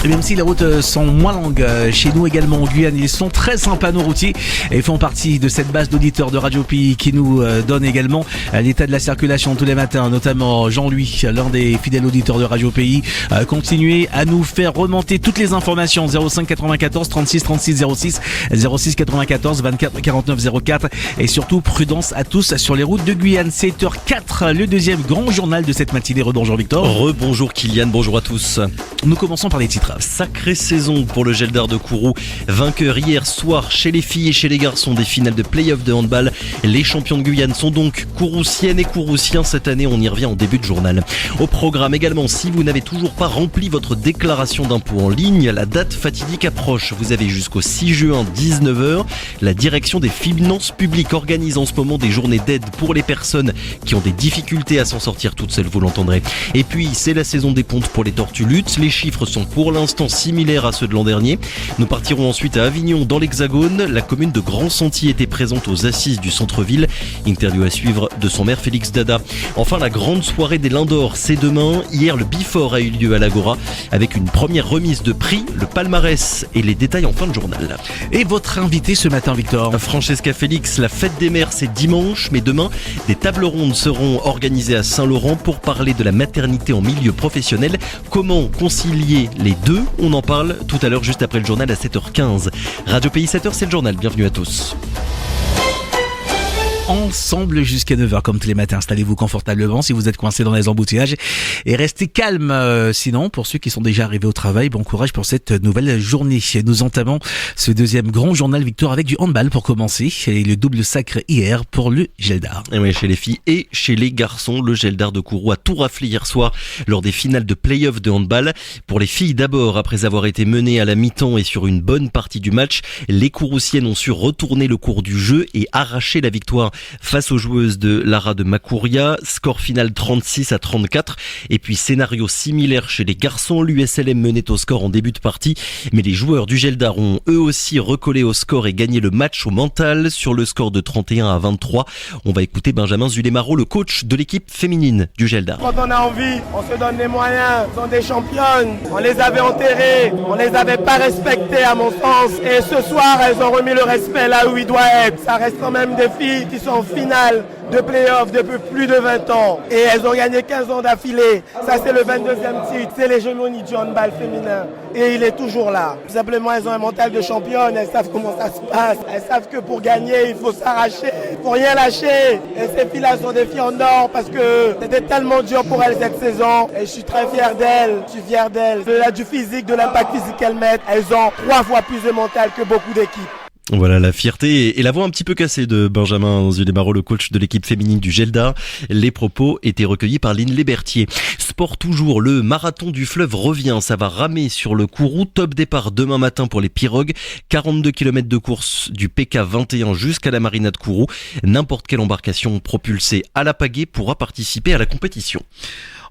Même si les routes sont moins longues chez nous également en Guyane, ils sont très sympas nos routiers et font partie de cette base d'auditeurs de Radio Pays qui nous donne également l'état de la circulation tous les matins, notamment Jean-Louis, l'un des fidèles auditeurs de Radio Pays. Continuez à nous faire remonter toutes les informations 05 94 36 36 06 06 94 24 49 04 et surtout prudence à tous sur les routes de Guyane. 7h04, le deuxième grand journal de cette matinée. Rebonjour Victor. Rebonjour Kylian, bonjour à tous. Nous commençons par les titres. Sacrée saison pour le Geldar de Kourou. Vainqueur hier soir chez les filles et chez les garçons des finales de play-off de handball. Les champions de Guyane sont donc Kouroussiennes et Kouroussiens cette année. On y revient en début de journal. Au programme également, si vous n'avez toujours pas rempli votre déclaration d'impôt en ligne, la date fatidique approche. Vous avez jusqu'au 6 juin 19h. La direction des finances publiques organise en ce moment des journées d'aide pour les personnes qui ont des difficultés à s'en sortir toutes seules, vous l'entendrez. Et puis, c'est la saison des pontes pour les tortues luttes. Les chiffres sont pour l'instant similaires à ceux de l'an dernier. Nous partirons ensuite à Avignon, dans l'Hexagone. La commune de Grand-Sentier était présente aux assises du centre-ville. Interview à suivre de son maire Félix Dada. Enfin, la grande soirée des Lindors, c'est demain. Hier, le Bifort a eu lieu à l'Agora avec une première remise de prix, le palmarès et les détails en fin de journal. Et votre invité ce matin, Victor? Francesca Félix, la fête des mères, c'est dimanche, mais demain, des tables rondes seront organisées à Saint-Laurent pour parler de la maternité en milieu professionnel. Comment concilier les deux? On en parle tout à l'heure, juste après le journal à 7h15. Radio Pays 7h, c'est le journal. Bienvenue à tous. Ensemble jusqu'à 9h comme tous les matins. Installez-vous confortablement si vous êtes coincé dans les embouteillages et restez calme. Sinon, pour ceux qui sont déjà arrivés au travail, bon courage pour cette nouvelle journée. Nous entamons ce deuxième grand journal Victor avec du handball pour commencer et le double sacre hier pour le Geldar. Et oui, chez les filles et chez les garçons, le Geldar de Kourou a tout raflé hier soir lors des finales de play-off de handball. Pour les filles d'abord, après avoir été menées à la mi-temps et sur une bonne partie du match, les Kouroussiennes ont su retourner le cours du jeu et arracher la victoire face aux joueuses de Lara de Makouria. Score final 36-34. Et puis scénario similaire chez les garçons. L'USLM menait au score en début de partie, mais les joueurs du Geldar ont eux aussi recollé au score et gagné le match au mental sur le score de 31-23. On va écouter Benjamin Zulemaro, le coach de l'équipe féminine du Geldar. Quand on a envie, on se donne les moyens. Elles sont des championnes. On les avait enterrées, on les avait pas respectées à mon sens. Et ce soir, elles ont remis le respect là où il doit être. Ça reste quand même des filles qui sont en finale de play-off depuis plus de 20 ans. Et elles ont gagné 15 ans d'affilée. Ça, c'est le 22e titre. C'est l'hégémonie du handball féminin. Et il est toujours là. Tout simplement, elles ont un mental de championne. Elles savent comment ça se passe. Elles savent que pour gagner, il faut s'arracher. Il faut rien lâcher. Et ces filles-là sont des filles en or parce que c'était tellement dur pour elles cette saison. Et je suis très fier d'elles. Je suis fier d'elles. Au-delà du physique, de l'impact physique qu'elles mettent, elles ont 3 fois plus de mental que beaucoup d'équipes. Voilà la fierté et la voix un petit peu cassée de Benjamin Zulemaro, le coach de l'équipe féminine du Geldar. Les propos étaient recueillis par Lynn Lébertier. Sport toujours, le marathon du fleuve revient. Ça va ramer sur le Kourou. Top départ demain matin pour les pirogues. 42 km de course du PK 21 jusqu'à la marina de Kourou. N'importe quelle embarcation propulsée à la pagaie pourra participer à la compétition.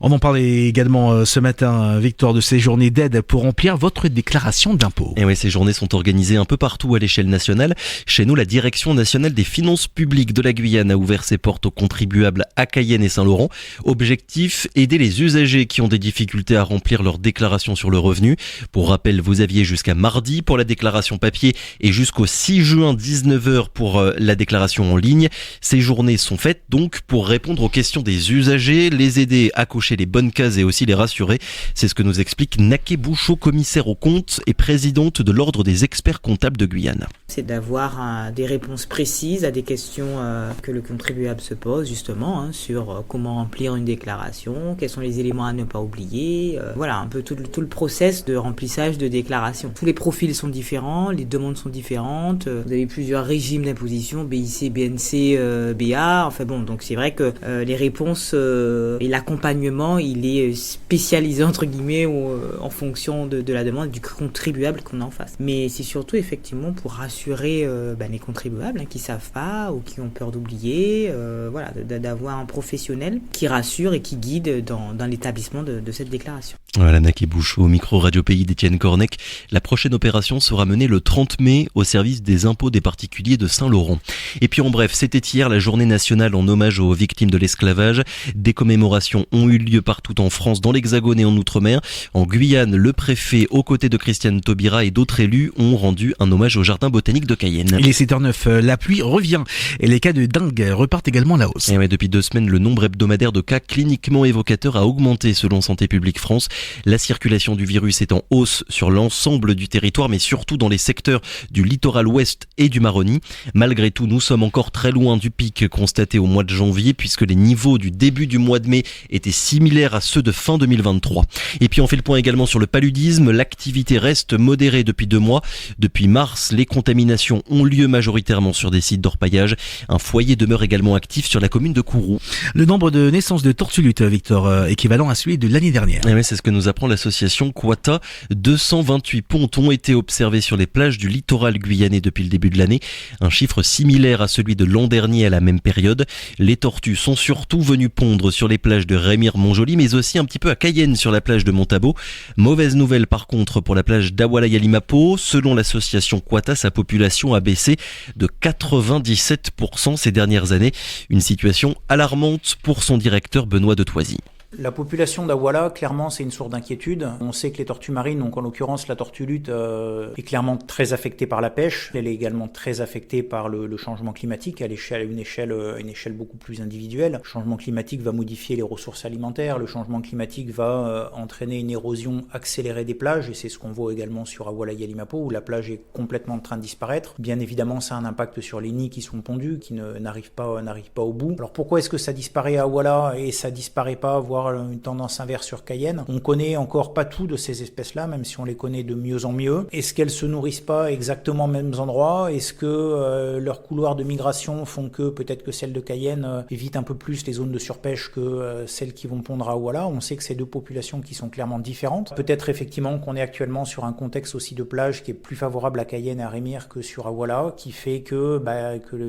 On en parlait également ce matin, Victor, de ces journées d'aide pour remplir votre déclaration d'impôt. Et oui, ces journées sont organisées un peu partout à l'échelle nationale. Chez nous, la Direction nationale des finances publiques de la Guyane a ouvert ses portes aux contribuables à Cayenne et Saint-Laurent. Objectif, aider les usagers qui ont des difficultés à remplir leur déclaration sur le revenu. Pour rappel, vous aviez jusqu'à mardi pour la déclaration papier et jusqu'au 6 juin 19h pour la déclaration en ligne. Ces journées sont faites donc pour répondre aux questions des usagers, les aider à cocher les bonnes cases et aussi les rassurer. C'est ce que nous explique Naké Bouchot, commissaire aux comptes et présidente de l'Ordre des experts comptables de Guyane. C'est d'avoir des réponses précises à des questions que le contribuable se pose justement sur comment remplir une déclaration, quels sont les éléments à ne pas oublier. Voilà un peu tout le process de remplissage de déclaration. Tous les profils sont différents, les demandes sont différentes. Vous avez plusieurs régimes d'imposition, BIC, BNC, BA. Enfin bon, donc c'est vrai que les réponses et l'accompagnement il est spécialisé entre guillemets en fonction de la demande du contribuable qu'on a en face. Mais c'est surtout effectivement pour rassurer les contribuables qui savent pas ou qui ont peur d'oublier, d'avoir un professionnel qui rassure et qui guide dans l'établissement de cette déclaration. Voilà, Naké Bouchot au micro Radio Pays d'Étienne Cornec. La prochaine opération sera menée le 30 mai au service des impôts des particuliers de Saint-Laurent. Et puis en bref, c'était hier la journée nationale en hommage aux victimes de l'esclavage. Des commémorations ont eu lieu partout en France, dans l'Hexagone et en Outre-mer. En Guyane, le préfet, aux côtés de Christiane Taubira et d'autres élus, ont rendu un hommage au jardin botanique de Cayenne. Il est 7h09, la pluie revient et les cas de dengue repartent également à la hausse. Et ouais, depuis 2 semaines, le nombre hebdomadaire de cas cliniquement évocateurs a augmenté selon Santé publique France. La circulation du virus est en hausse sur l'ensemble du territoire, mais surtout dans les secteurs du littoral ouest et du Maroni. Malgré tout, nous sommes encore très loin du pic constaté au mois de janvier, puisque les niveaux du début du mois de mai étaient similaires à ceux de fin 2023. Et puis on fait le point également sur le paludisme. L'activité reste modérée depuis 2 mois. Depuis mars, les contaminations ont lieu majoritairement sur des sites d'orpaillage. Un foyer demeure également actif sur la commune de Kourou. Le nombre de naissances de tortue-lutte, Victor, équivalent à celui de l'année dernière. Et ouais, c'est ce que nous apprend l'association Quata. 228 pontes ont été observés sur les plages du littoral guyanais depuis le début de l'année. Un chiffre similaire à celui de l'an dernier à la même période. Les tortues sont surtout venues pondre sur les plages de Rémire-Montjoly, mais aussi un petit peu à Cayenne sur la plage de Montabo. Mauvaise nouvelle par contre pour la plage d'Awala-Yalimapo. Selon l'association Quata, sa population a baissé de 97% ces dernières années. Une situation alarmante pour son directeur Benoît de Thoisy. La population d'Awala, clairement, c'est une source d'inquiétude. On sait que les tortues marines, donc en l'occurrence la tortue lutte, est clairement très affectée par la pêche. Elle est également très affectée par le changement climatique à une échelle beaucoup plus individuelle. Le changement climatique va modifier les ressources alimentaires. Le changement climatique va entraîner une érosion accélérée des plages, et c'est ce qu'on voit également sur Awala-Yalimapo, où la plage est complètement en train de disparaître. Bien évidemment, ça a un impact sur les nids qui sont pondus, qui n'arrivent pas au bout. Alors pourquoi est-ce que ça disparaît à Awala et ça disparaît pas, voire une tendance inverse sur Cayenne? On connaît encore pas tout de ces espèces-là, même si on les connaît de mieux en mieux. Est-ce qu'elles se nourrissent pas exactement aux mêmes endroits? Est-ce que leurs couloirs de migration font que peut-être que celles de Cayenne évitent un peu plus les zones de surpêche que celles qui vont pondre à Awala? On sait que c'est 2 populations qui sont clairement différentes. Peut-être effectivement qu'on est actuellement sur un contexte aussi de plage qui est plus favorable à Cayenne et à Rémire que sur Awala, qui fait que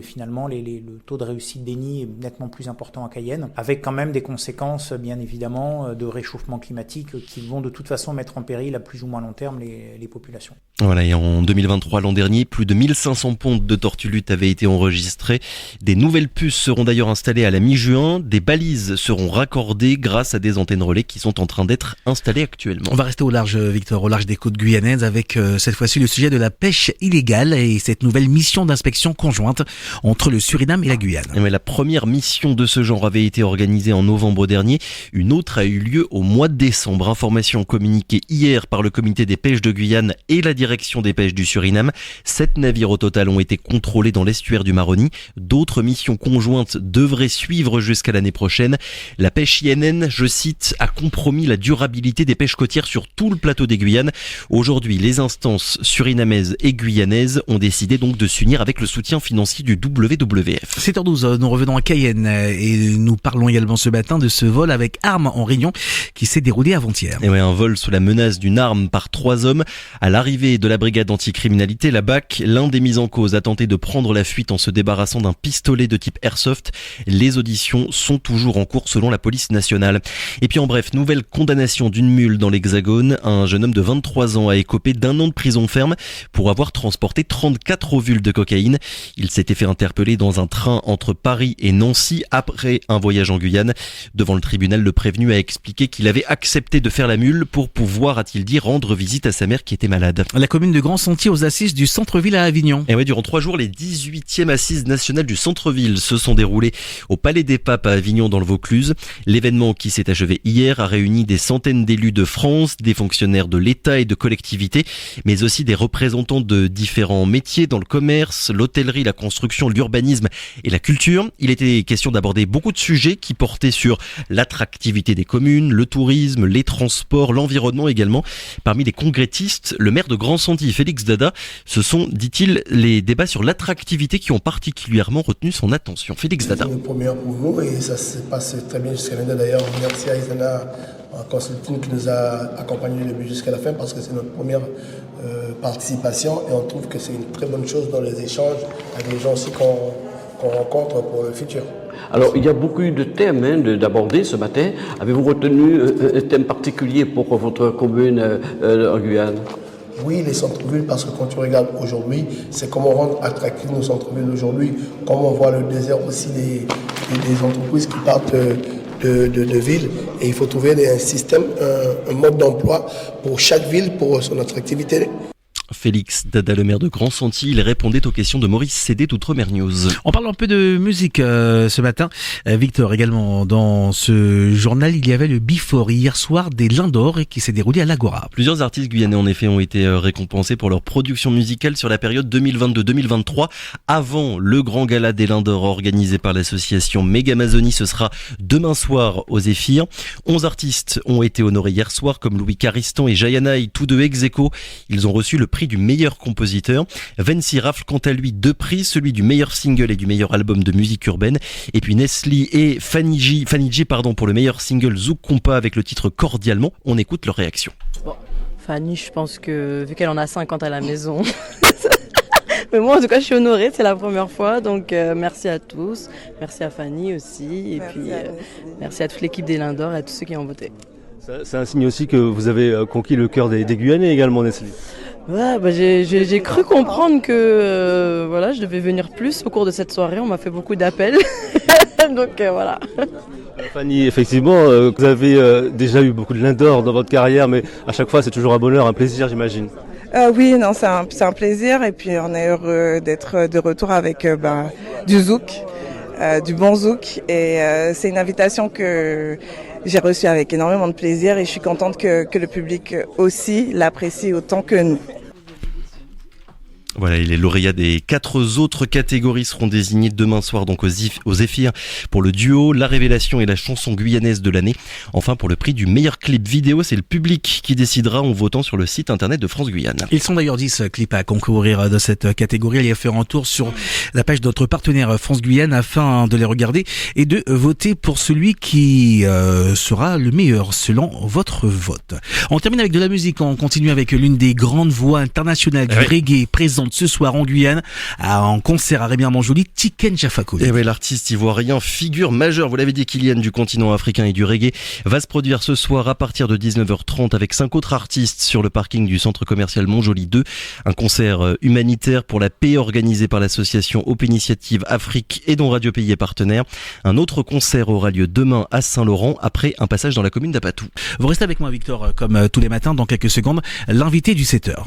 finalement le taux de réussite des nids est nettement plus important à Cayenne, avec quand même des conséquences bien évidemment de réchauffement climatique qui vont de toute façon mettre en péril à plus ou moins long terme les populations. Voilà, et en 2023, l'an dernier, plus de 1500 pontes de tortues lutte avaient été enregistrées. Des nouvelles puces seront d'ailleurs installées à la mi-juin. Des balises seront raccordées grâce à des antennes relais qui sont en train d'être installées actuellement. On va rester au large, Victor, au large des côtes guyanaises avec cette fois-ci le sujet de la pêche illégale et cette nouvelle mission d'inspection conjointe entre le Suriname et la Guyane. Mais la première mission de ce genre avait été organisée en novembre dernier. Une autre a eu lieu au mois de décembre. Information communiquée hier par le comité des pêches de Guyane et la direction des pêches du Suriname. 7 navires au total ont été contrôlés dans l'estuaire du Maroni. D'autres missions conjointes devraient suivre jusqu'à l'année prochaine. La pêche INN, je cite, a compromis la durabilité des pêches côtières sur tout le plateau des Guyanes. Aujourd'hui, les instances surinamaises et guyanaises ont décidé donc de s'unir avec le soutien financier du WWF. 7h12, nous revenons à Cayenne et nous parlons également ce matin de ce vol avec arme en Réunion qui s'est déroulé avant-hier. Et ouais, un vol sous la menace d'une arme par 3 hommes. À l'arrivée de la brigade anticriminalité, la BAC, l'un des mis en cause a tenté de prendre la fuite en se débarrassant d'un pistolet de type airsoft. Les auditions sont toujours en cours selon la police nationale. Et puis en bref, nouvelle condamnation d'une mule dans l'Hexagone. Un jeune homme de 23 ans a écopé d'1 an de prison ferme pour avoir transporté 34 ovules de cocaïne. Il s'était fait interpeller dans un train entre Paris et Nancy après un voyage en Guyane. Devant le tribunal, le prévenu a expliqué qu'il avait accepté de faire la mule pour pouvoir, a-t-il dit, rendre visite à sa mère qui était malade. La commune de Grand Sentier aux assises du centre-ville à Avignon. Et ouais, durant 3 jours, les 18e assises nationales du centre-ville se sont déroulées au Palais des Papes à Avignon dans le Vaucluse. L'événement qui s'est achevé hier a réuni des centaines d'élus de France, des fonctionnaires de l'État et de collectivités, mais aussi des représentants de différents métiers dans le commerce, l'hôtellerie, la construction, l'urbanisme et la culture. Il était question d'aborder beaucoup de sujets qui portaient sur l'attractivité des communes, le tourisme, les transports, l'environnement également. Parmi les congressistes, le maire de Grand Sentier, Félix Dada, ce sont, dit-il, les débats sur l'attractivité qui ont particulièrement retenu son attention. Félix Dada. C'est une première pour nous et ça se passe très bien jusqu'à maintenant. D'ailleurs, merci à Isana en consulting qui nous a accompagnés jusqu'à la fin parce que c'est notre première participation et on trouve que c'est une très bonne chose dans les échanges avec les gens aussi qu'on rencontre pour le futur. Alors, il y a beaucoup de thèmes d'aborder ce matin. Avez-vous retenu un thème particulier pour votre commune en Guyane? Oui, les centres-villes, parce que quand tu regardes aujourd'hui, c'est comment rendre attractifs nos centres-villes aujourd'hui, comment on voit le désert aussi des entreprises qui partent de ville. Et il faut trouver un système, un mode d'emploi pour chaque ville, pour son attractivité. Félix Dada, le maire de Grand-Sentier, il répondait aux questions de Maurice Cédé d'Outre-mer News. On parle un peu de musique ce matin. Victor, également, dans ce journal, il y avait le Before hier soir des Lions d'Or qui s'est déroulé à l'Agora. Plusieurs artistes guyanais, en effet, ont été récompensés pour leur production musicale sur la période 2022-2023. Avant le grand gala des Lions d'Or organisé par l'association Megamazonie, ce sera demain soir aux Zéphyr. 11 artistes ont été honorés hier soir, comme Louis Caristan et Jayanai, tous deux ex-aequo. Ils ont reçu le prix du meilleur compositeur. Vency rafle quant à lui 2 prix, celui du meilleur single et du meilleur album de musique urbaine. Et puis Nestlé et Fanny G pour le meilleur single Zouk Compa avec le titre Cordialement. On écoute leur réaction. Bon, Fanny, je pense que vu qu'elle en a 50 à la maison, mais moi en tout cas je suis honorée, c'est la première fois, donc merci à tous, merci à Fanny aussi, et merci puis merci à toute l'équipe des Lions d'Or et à tous ceux qui ont voté. C'est un signe aussi que vous avez conquis le cœur des Guyanais également, Nestlé. Ouais, j'ai cru comprendre que voilà, je devais venir plus au cours de cette soirée. On m'a fait beaucoup d'appels, donc voilà. Fanny, effectivement, vous avez déjà eu beaucoup de Lions d'Or dans votre carrière, mais à chaque fois c'est toujours un bonheur, un plaisir, j'imagine. Oui, non, c'est un plaisir, et puis on est heureux d'être de retour avec du zouk, du bon zouk, et c'est une invitation que j'ai reçue avec énormément de plaisir, et je suis contente que le public aussi l'apprécie autant que nous. Voilà, et les lauréats des 4 autres catégories seront désignés demain soir donc aux Zéphyr pour le duo, la révélation et la chanson guyanaise de l'année. Enfin, pour le prix du meilleur clip vidéo, c'est le public qui décidera en votant sur le site internet de France Guyane. Ils sont d'ailleurs 10 clips à concourir de cette catégorie. Allez faire un tour sur la page de notre partenaire France Guyane afin de les regarder et de voter pour celui qui sera le meilleur selon votre vote. On termine avec de la musique. On continue avec l'une des grandes voix internationales du reggae présente ce soir en Guyane en concert à Rémy-Armanjoli, Tiken Jah Fakoly. Et oui, l'artiste ivoirien, figure majeure, vous l'avez dit, Kylian, du continent africain et du reggae, va se produire ce soir à partir de 19h30 avec 5 autres artistes sur le parking du centre commercial Montjoly 2. Un concert humanitaire pour la paix organisé par l'association Hope Initiative Afrique et dont Radio Pays est partenaire. Un autre concert aura lieu demain à Saint-Laurent après un passage dans la commune d'Apatou. Vous restez avec moi, Victor, comme tous les matins. Dans quelques secondes, l'invité du 7h.